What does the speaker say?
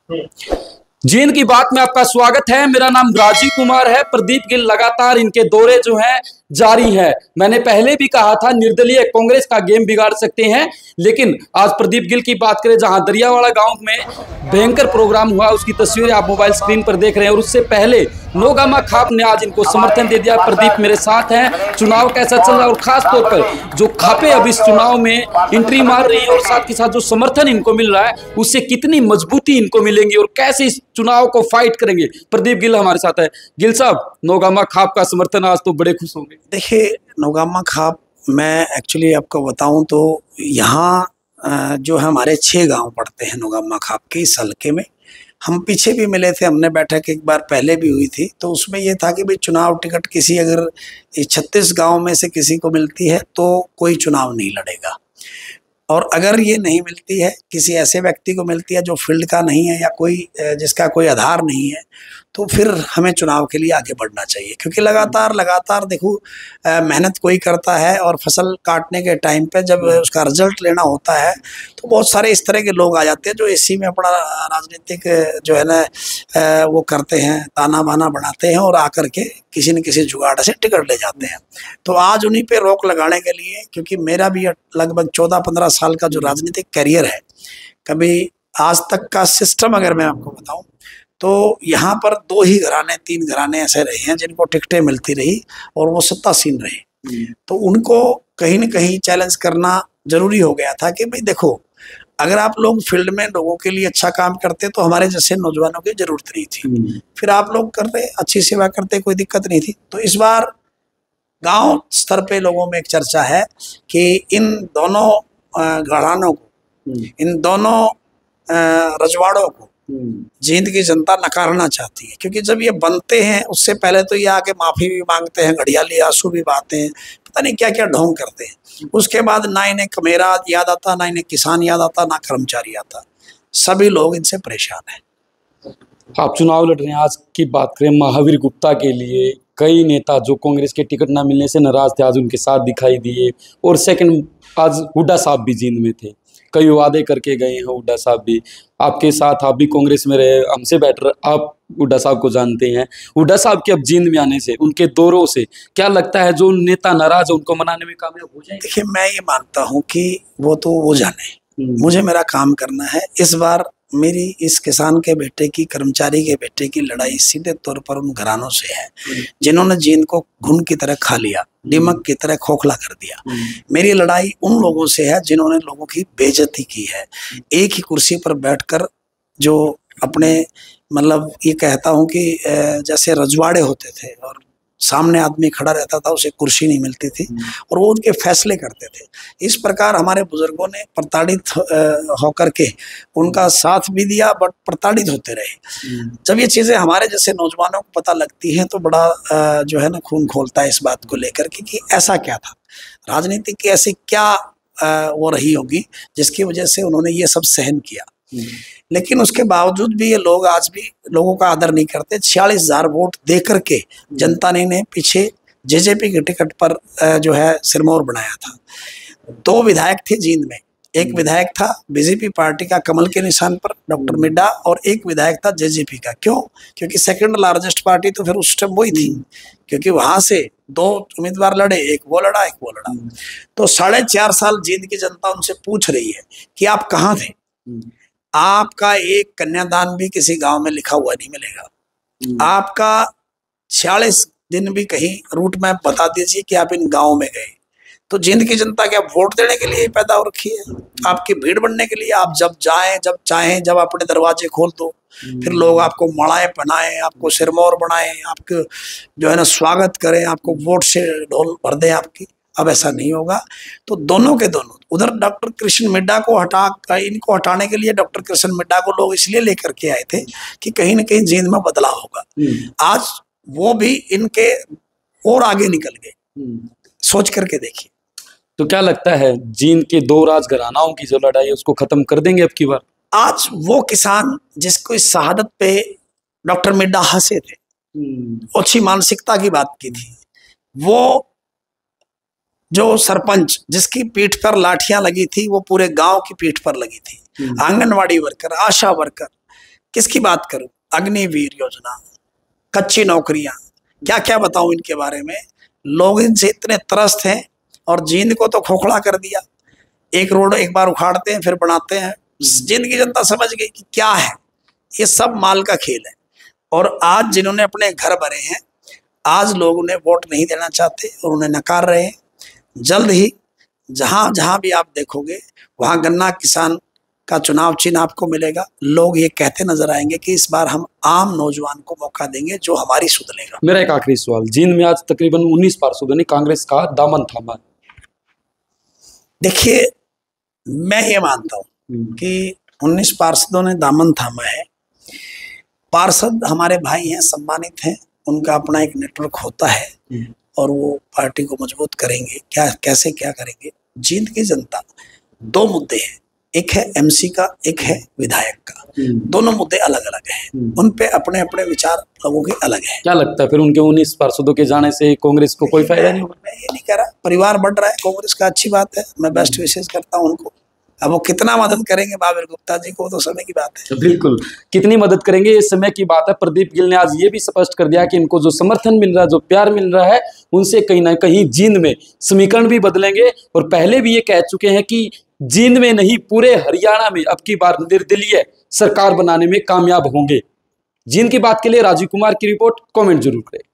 जींद की बात में आपका स्वागत है। मेरा नाम राजीव कुमार है। प्रदीप गिल लगातार इनके दौरे जो हैं जारी है। मैंने पहले भी कहा था निर्दलीय कांग्रेस का गेम बिगाड़ सकते हैं, लेकिन आज प्रदीप गिल की बात करें, जहां दरियावाड़ा गांव में भयंकर प्रोग्राम हुआ, उसकी तस्वीरें आप मोबाइल स्क्रीन पर देख रहे हैं। और उससे पहले नौगामा खाप ने आज इनको समर्थन दे दिया। प्रदीप मेरे साथ हैं। चुनाव कैसा चल रहा है और खास तौर पर जो खापे अब इस चुनाव में एंट्री मार रही है और साथ के साथ जो समर्थन इनको मिल रहा है, उससे कितनी मजबूती इनको मिलेंगी और कैसे इस चुनाव को फाइट करेंगे। प्रदीप गिल हमारे साथ है। गिल साहब, नौगामा खाप का समर्थन आज तो बड़े खुश होंगे। देखिए, नौगामा खाप, मैं एक्चुअली आपको बताऊं तो यहाँ जो हमारे 6 गांव पड़ते हैं नौगामा खाप के इस हल्के में। हम पीछे भी मिले थे, हमने बैठक एक बार पहले भी हुई थी। तो उसमें ये था कि भाई चुनाव टिकट किसी अगर 36 गांव में से किसी को मिलती है तो कोई चुनाव नहीं लड़ेगा, और अगर ये नहीं मिलती है, किसी ऐसे व्यक्ति को मिलती है जो फील्ड का नहीं है या कोई जिसका कोई आधार नहीं है, तो फिर हमें चुनाव के लिए आगे बढ़ना चाहिए। क्योंकि लगातार देखो, मेहनत कोई करता है और फसल काटने के टाइम पे जब उसका रिजल्ट लेना होता है तो बहुत सारे इस तरह के लोग आ जाते हैं जो इसी में अपना राजनीतिक जो है ना वो करते हैं, ताना बाना बनाते हैं और आकर के किसी न किसी जुगाड़ से टिकट ले जाते हैं। तो आज उन्हीं पे रोक लगाने के लिए, क्योंकि मेरा भी लगभग 14-15 साल का जो राजनीतिक करियर है, कभी आज तक का सिस्टम अगर मैं आपको बताऊं तो यहाँ पर 2 ही घराने 3 घराने ऐसे रहे हैं जिनको टिकटें मिलती रही और वो सत्तासीन रहे। तो उनको कहीं न कहीं चैलेंज करना जरूरी हो गया था कि भाई देखो, अगर आप लोग फील्ड में लोगों के लिए अच्छा काम करते तो हमारे जैसे नौजवानों की जरूरत नहीं थी। फिर आप लोग करते, अच्छी सेवा करते, कोई दिक्कत नहीं थी। तो इस बार गांव स्तर पे लोगों में एक चर्चा है कि इन दोनों घरानों को, इन दोनों रजवाड़ों को जींद की जनता नकारना चाहती है। क्योंकि जब ये बनते हैं उससे पहले तो ये आके माफी भी मांगते हैं, घड़ियाली आंसू भी बहाते हैं, पता नहीं क्या क्या ढोंग करते हैं। उसके बाद ना इन्हें कमेरा याद आता, ना इन्हें किसान याद आता, ना कर्मचारी आता। सभी लोग इनसे परेशान हैं। आप चुनाव लड़ रहे हैं। आज की बात करें महावीर गुप्ता के लिए, कई नेता जो कांग्रेस के टिकट ना मिलने से नाराज थे आज उनके साथ दिखाई दिए। और सेकंड, आज हुड्डा साहब भी जींद में थे, कई वादे करके गए हैं हुड्डा साहब भी आपके साथ। आप भी कांग्रेस में रहे, हमसे बेटर आप हुड्डा साहब को जानते हैं। हुड्डा साहब के अब जींद में आने से, उनके दौरों से क्या लगता है जो नेता नाराज है उनको मनाने में कामयाब हो जाएंगे? देखिए, मैं ये मानता हूँ कि वो तो वो जाने, मुझे मेरा काम करना है। इस बार मेरी इस किसान के बेटे की, कर्मचारी के बेटे की लड़ाई सीधे तौर पर उन घरानों से है जिन्होंने जींद को घुन की तरह खा लिया, दीमक की तरह खोखला कर दिया। मेरी लड़ाई उन लोगों से है जिन्होंने लोगों की बेइज्जती की है। एक ही कुर्सी पर बैठकर जो अपने, मतलब ये कहता हूँ कि जैसे रजवाड़े होते थे और सामने आदमी खड़ा रहता था, उसे कुर्सी नहीं मिलती थी और वो उनके फैसले करते थे। इस प्रकार हमारे बुजुर्गों ने प्रताड़ित होकर के उनका साथ भी दिया, बट प्रताड़ित होते रहे। जब ये चीज़ें हमारे जैसे नौजवानों को पता लगती हैं तो बड़ा जो है ना खून खोलता है इस बात को लेकर के कि ऐसा क्या था, राजनीति की ऐसी क्या वो रही होगी जिसकी वजह से उन्होंने ये सब सहन किया। लेकिन उसके बावजूद भी ये लोग आज भी लोगों का आदर नहीं करते। 46,000 वोट दे करके जनता ने इन्हें पीछे जेजेपी के टिकट पर जो है सिरमौर बनाया था। 2 विधायक थे जींद में, एक विधायक था बीजेपी पार्टी का कमल के निशान पर डॉक्टर मिड्डा, और एक विधायक था जेजेपी का। क्यों? क्योंकि सेकंड लार्जेस्ट पार्टी तो फिर उस टाइम वही थी, क्योंकि वहां से 2 उम्मीदवार लड़े, एक वो लड़ा एक वो लड़ा। तो 4.5 साल जींद की जनता उनसे पूछ रही है कि आप कहाँ थे। आपका एक कन्यादान भी किसी गांव में लिखा हुआ नहीं मिलेगा। आपका 46 दिन भी कहीं रूट मैप बता दीजिए कि आप इन गांव में गए। तो जींद की जनता क्या वोट देने के लिए पैदा हो रखी है? आपकी भीड़ बनने के लिए? आप जब जाएं, जब चाहें, जब अपने दरवाजे खोल दो, फिर लोग आपको मड़ाएं पहनाएं, आपको सिरमौर बनाएं, आपको जो है ना स्वागत करें, आपको वोट से ढोल भर दें आपकी। अब ऐसा नहीं होगा। तो दोनों के दोनों, उधर डॉक्टर कृष्ण मिड्डा को इनको हटाने के लिए डॉक्टर कृष्ण मिड्डा को लोग इसलिए लेकर के आए थे कि कहीं ना कहीं जींद में बदलाव होगा। आज वो भी इनके और आगे निकल गए। सोच करके देखिए। तो क्या लगता है जींद के 2 राजघरानाओं की जो लड़ाई है उसको खत्म कर देंगे अब की बार? आज वो किसान जिसको इस शहादत पे डॉक्टर मिड्डा हंसे थे, अच्छी मानसिकता की बात की थी, वो जो सरपंच जिसकी पीठ पर लाठियां लगी थी वो पूरे गांव की पीठ पर लगी थी, आंगनवाड़ी वर्कर, आशा वर्कर, किसकी बात करूं, अग्निवीर योजना, कच्ची नौकरियां, क्या क्या बताऊं इनके बारे में। लोग इनसे इतने त्रस्त हैं और जींद को तो खोखला कर दिया। एक रोड एक बार उखाड़ते हैं फिर बनाते हैं। जींद की जनता समझ गई कि क्या है, ये सब माल का खेल है। और आज जिन्होंने अपने घर भरे हैं, आज लोग उन्हें वोट नहीं देना चाहते और उन्हें नकार रहे हैं। जल्द ही जहां जहां भी आप देखोगे वहां गन्ना किसान का चुनाव चिन्ह आपको मिलेगा। लोग ये कहते नजर आएंगे कि इस बार हम आम नौजवान को मौका देंगे जो हमारी सुध लेगा। मेरा एक आखिरी सवाल, जींद में आज तकरीबन 19 पार्षदों ने कांग्रेस का दामन थामा। देखिए, मैं ये मानता हूं कि 19 पार्षदों ने दामन थामा है। पार्षद हमारे भाई हैं, सम्मानित हैं, उनका अपना एक नेटवर्क होता है और वो पार्टी को मजबूत करेंगे। क्या कैसे क्या करेंगे। जींद की जनता, दो मुद्दे हैं, एक है एमसी का, एक है विधायक का। दोनों मुद्दे अलग अलग हैं, उन पे अपने अपने विचार लोगों के अलग हैं। क्या लगता है फिर उनके 19 पार्षदों के जाने से कांग्रेस को कोई फायदा नहीं होगा? मैं ये नहीं कह रहा, परिवार बढ़ रहा है कांग्रेस का, अच्छी बात है, मैं बेस्ट विशेष करता हूँ उनको। अब वो कितना मदद करेंगे महावीर गुप्ता जी को, तो समय की बात है। बिल्कुल, कितनी मदद करेंगे ये समय की बात है। प्रदीप गिल ने आज ये भी स्पष्ट कर दिया कि इनको जो समर्थन मिल रहा है, जो प्यार मिल रहा है, उनसे कहीं ना कहीं जींद में समीकरण भी बदलेंगे। और पहले भी ये कह चुके हैं कि जींद में नहीं पूरे हरियाणा में अब की बार निर्दलीय सरकार बनाने में कामयाब होंगे। जींद की बात के लिए राजीव कुमार की रिपोर्ट। कमेंट जरूर करें।